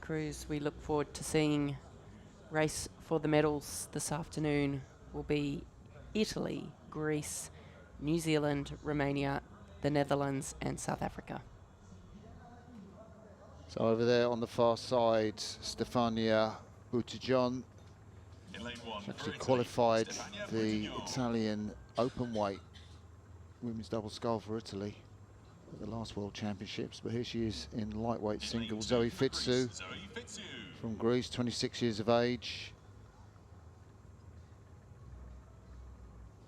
crews we look forward to seeing race for the medals this afternoon will be Italy, Greece, New Zealand, Romania, the Netherlands and South Africa. So over there on the far side, Stefania Buttigieg actually qualified the Italian open weight women's double scull for Italy at the last World Championships, but here she is in lightweight single. Zoe Fitsu from Greece, 26 years of age.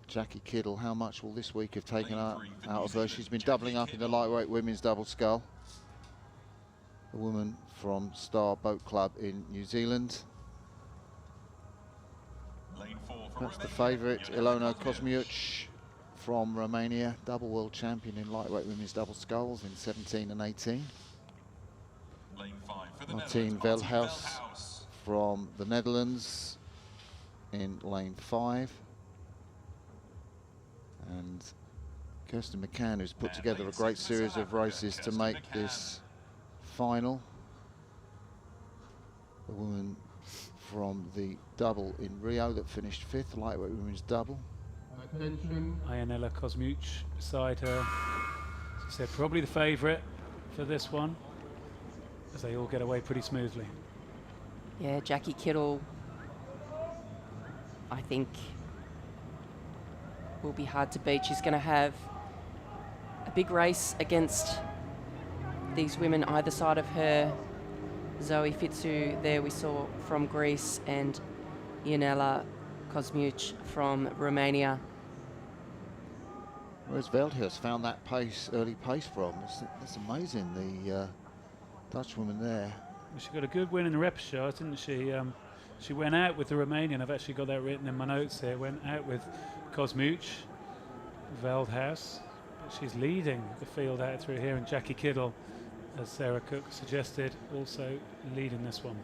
Jackie Kiddle, how much will this week have taken out of her? She's been doubling up in the lightweight women's double scull. A woman from Star Boat Club in New Zealand. That's the favourite, Ilona Kozmiuc from Romania, double world champion in lightweight women's double sculls in 17 and 18. Martine Veldhuis from the Netherlands in lane 5. And Kirsten McCann, who's put together a great series of races to make this final. The woman from the double in Rio that finished 5th, lightweight women's double. Ionela Kozmiuc beside her. As I said, probably the favourite for this one, as they all get away pretty smoothly. Yeah, Jackie Kiddle, I think, will be hard to beat. She's going to have a big race against these women either side of her. Zoe Fitsu there we saw from Greece, and Ionela Kozmiuc from Romania. Whereas Veldhuis found that pace, early pace from? It's amazing, the Dutch woman there. Well, she got a good win in the repechage, didn't she? She went out with the Romanian. I've actually got that written in my notes here. Went out with Kozmiuc, Veldhuis, but she's leading the field out through here, and Jackie Kiddle, as Sarah Cook suggested, also leading this one.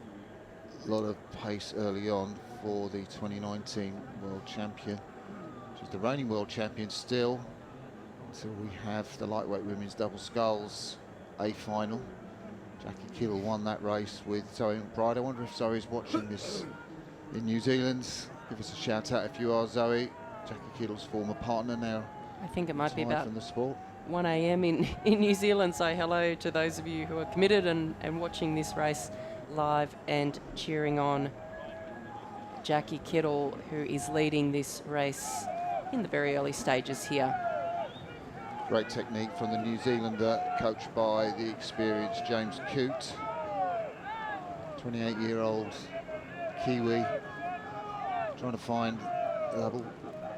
A lot of pace early on for the 2019 world champion. She's the reigning world champion still, until we have the lightweight women's double sculls A final. Jackie Kiddle won that race with Zoe McBride. I wonder if Zoe's watching this in New Zealand. Give us a shout out if you are, Zoe. Jackie Kiddle's former partner now. I think it might be about from the sport. 1 a.m. in New Zealand, so hello to those of you who are committed and watching this race live and cheering on Jackie Kiddle, who is leading this race in the very early stages here. Great technique from the New Zealander, coached by the experienced James Coote. 28-year-old Kiwi, trying to find a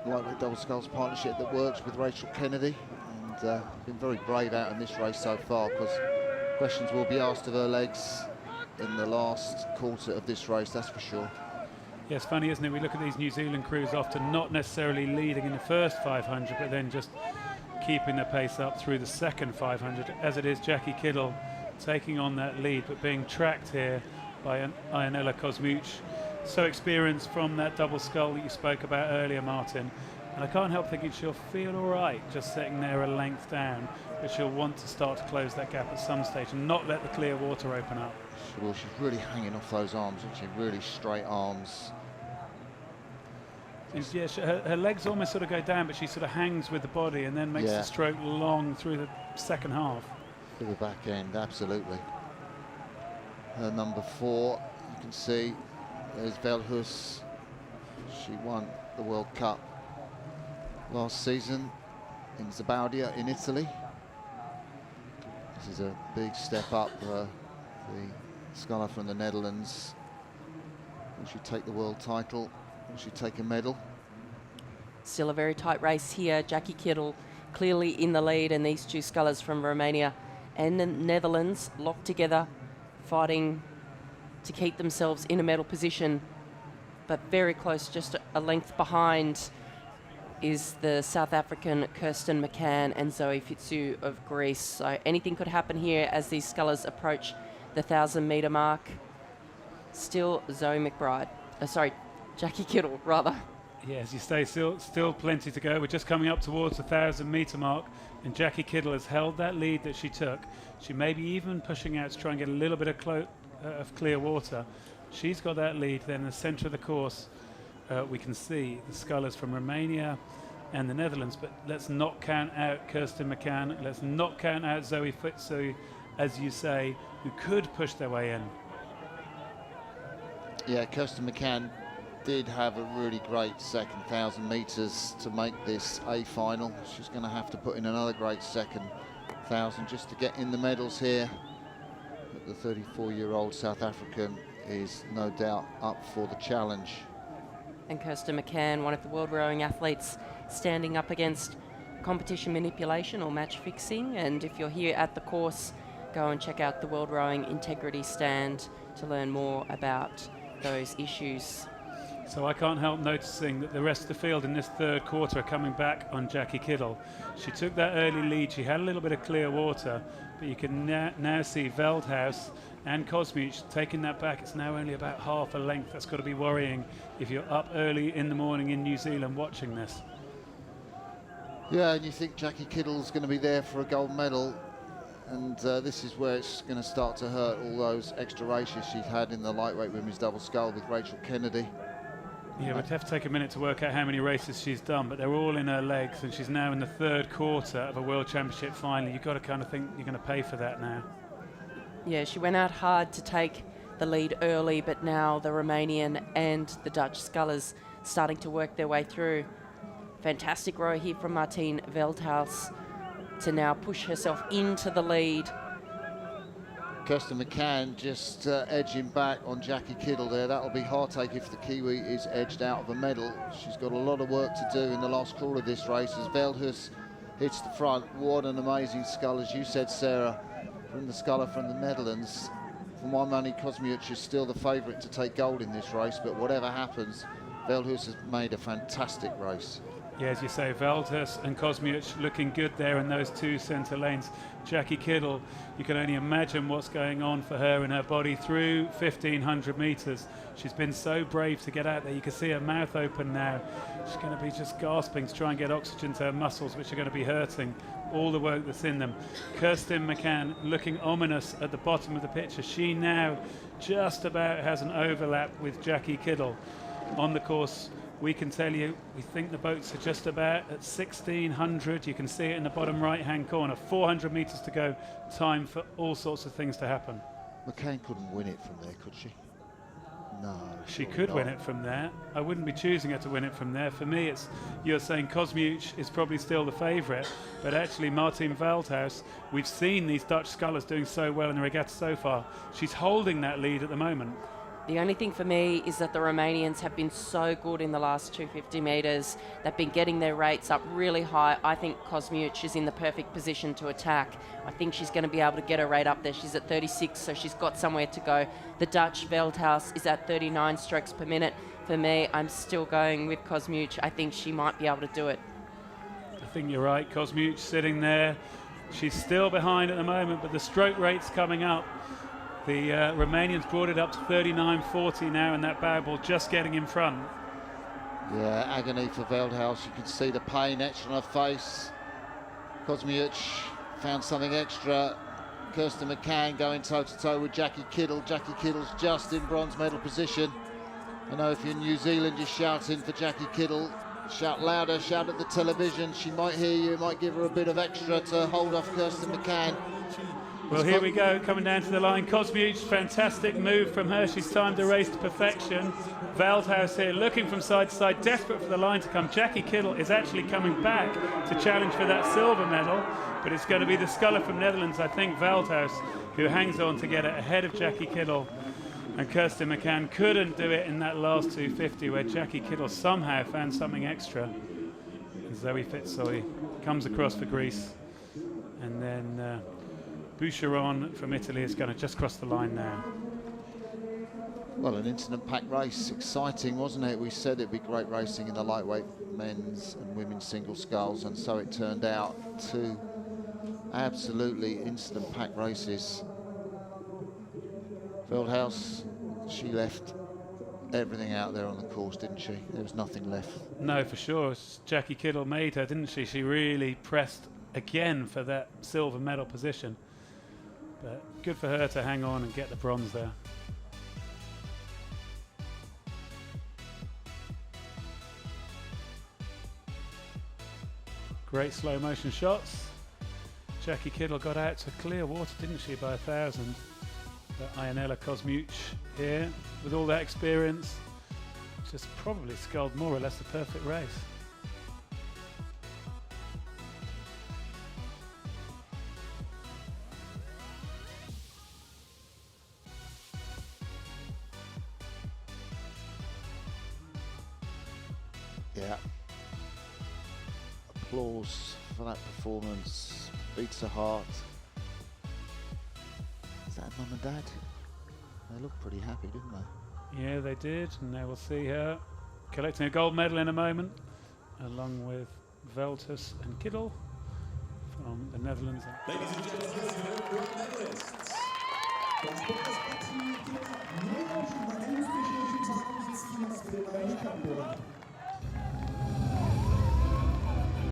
lightweight double sculls partnership that works with Rachel Kennedy. Been very brave out in this race so far, because questions will be asked of her legs in the last quarter of this race, that's for sure. Yeah, it's funny, isn't it? We look at these New Zealand crews often not necessarily leading in the first 500, but then just keeping the pace up through the second 500, as it is Jackie Kiddle taking on that lead, but being tracked here by Ionela Kozmiuc, so experienced from that double scull that you spoke about earlier, Martin. And I can't help thinking she'll feel all right just sitting there a length down, but she'll want to start to close that gap at some stage and not let the clear water open up. Well, she's really hanging off those arms, isn't she? Really straight arms. Yeah, her legs almost sort of go down, but she sort of hangs with the body and then makes the stroke long through the second half. To the back end, absolutely. Her number 4, you can see, there's Veldhuis. She won the World Cup last season in Zabaudia in Italy. This is a big step up for the sculler from the Netherlands. Will she take the world title? Will she take a medal? Still a very tight race here. Jackie Kiddle clearly in the lead, and these two scullers from Romania and the Netherlands locked together, fighting to keep themselves in a medal position, but very close, just a length behind is the South African Kirsten McCann and Zoe Fitsu of Greece. So anything could happen here as these scullers approach the 1,000-metre mark. Still Zoe McBride, Jackie Kiddle, rather. Yeah, as you say, still plenty to go. We're just coming up towards the 1,000-metre mark, and Jackie Kiddle has held that lead that she took. She may be even pushing out to try and get a little bit of of clear water. She's got that lead. Then in the centre of the course, we can see the Sculls from Romania and the Netherlands. But let's not count out Kirsten McCann. Let's not count out Zoe Fitzroy, as you say, who could push their way in. Yeah, Kirsten McCann did have a really great second 1,000 metres to make this a final. She's going to have to put in another great second 1,000 just to get in the medals here. But the 34-year-old South African is no doubt up for the challenge. And Kirsten McCann, one of the world rowing athletes, standing up against competition manipulation or match fixing. And if you're here at the course, go and check out the World Rowing Integrity Stand to learn more about those issues. So I can't help noticing that the rest of the field in this third quarter are coming back on Jackie Kittle. She took that early lead. She had a little bit of clear water, but you can now see Veldhuis and Kosmic taking that back. It's now only about half a length. That's got to be worrying if you're up early in the morning in New Zealand watching this. Yeah, and you think Jackie Kittle's going to be there for a gold medal, and this is where it's going to start to hurt all those extra races she's had in the lightweight women's double scull with Rachel Kennedy. Yeah, we'd have to take a minute to work out how many races she's done, but they're all in her legs, and she's now in the third quarter of a World Championship final. You've got to kind of think you're going to pay for that now. Yeah, she went out hard to take the lead early, but now the Romanian and the Dutch scullers starting to work their way through. Fantastic row here from Martine Veldhuis to now push herself into the lead. Kirsten McCann just edging back on Jackie Kittle there. That'll be heartache if the Kiwi is edged out of a medal. She's got a lot of work to do in the last crawl of this race as Veldhuis hits the front. What an amazing scull, as you said, Sarah, from the sculler from the Netherlands. For my money, Kosmic is still the favourite to take gold in this race, but whatever happens, Veldhuis has made a fantastic race. Yeah, as you say, Veldhuis and Kosmic looking good there in those two centre lanes. Jackie Kittle, you can only imagine what's going on for her in her body through 1,500 metres. She's been so brave to get out there. You can see her mouth open now. She's going to be just gasping to try and get oxygen to her muscles, which are going to be hurting all the work that's in them. Kirsten McCann looking ominous at the bottom of the picture. She now just about has an overlap with Jackie Kittle on the course. We can tell you, we think the boats are just about at 1,600. You can see it in the bottom right-hand corner. 400 metres to go. Time for all sorts of things to happen. McCann couldn't win it from there, could she? No. She could win it from there. I wouldn't be choosing her to win it from there. For me, it's, you're saying Kosmic is probably still the favourite, but actually Martine Veldhuis, we've seen these Dutch scullers doing so well in the regatta so far. She's holding that lead at the moment. The only thing for me is that the Romanians have been so good in the last 250 metres. They've been getting their rates up really high. I think Kosmic is in the perfect position to attack. I think she's going to be able to get her rate up there. She's at 36, so she's got somewhere to go. The Dutch Veldhuis is at 39 strokes per minute. For me, I'm still going with Kosmic. I think she might be able to do it. I think you're right. Kosmic sitting there. She's still behind at the moment, but the stroke rate's coming up. The Romanians brought it up to 39.40 now, and that bow ball just getting in front. Yeah, agony for Veldhuis. You can see the pain etched on her face. Kosmic found something extra. Kirsten McCann going toe-to-toe with Jackie Kittle. Jackie Kittle's just in bronze medal position. I know if you're in New Zealand, you're shouting for Jackie Kittle. Shout louder, shout at the television. She might hear you, might give her a bit of extra to hold off Kirsten McCann. Well, here we go, coming down to the line. Kosmic, fantastic move from her. She's timed the race to perfection. Veldhuis here, looking from side to side, desperate for the line to come. Jackie Kittle is actually coming back to challenge for that silver medal, but it's going to be the sculler from Netherlands, I think, Veldhuis, who hangs on to get it ahead of Jackie Kittle. And Kirsten McCann couldn't do it in that last 250, where Jackie Kittle somehow found something extra. And Zoe Fitzroy comes across for Greece, and then Boucheron from Italy is going to just cross the line now. Well, an incident-packed race. Exciting, wasn't it? We said it'd be great racing in the lightweight men's and women's single sculls, and so it turned out. Two absolutely incident-packed races. Veldhuis, she left everything out there on the course, didn't she? There was nothing left. No, for sure. Jackie Kittle made her, didn't she? She really pressed again for that silver medal position. But good for her to hang on and get the bronze there. Great slow motion shots. Jackie Kittle got out to clear water, didn't she, by 1,000. But Ionela Kosmuch here, with all that experience, just probably sculled more or less the perfect race. Yeah. Applause for that performance. Beats the heart. Is that Mum and Dad? They looked pretty happy, didn't they? Yeah, they did, and now we'll see her collecting a gold medal in a moment, along with Veltus and Kittel from the Netherlands. Ladies and gentlemen, gold medalists. Das Bundespartie der Nordischen Marine-Spezifischen Zusammensetzung für den Weltcup.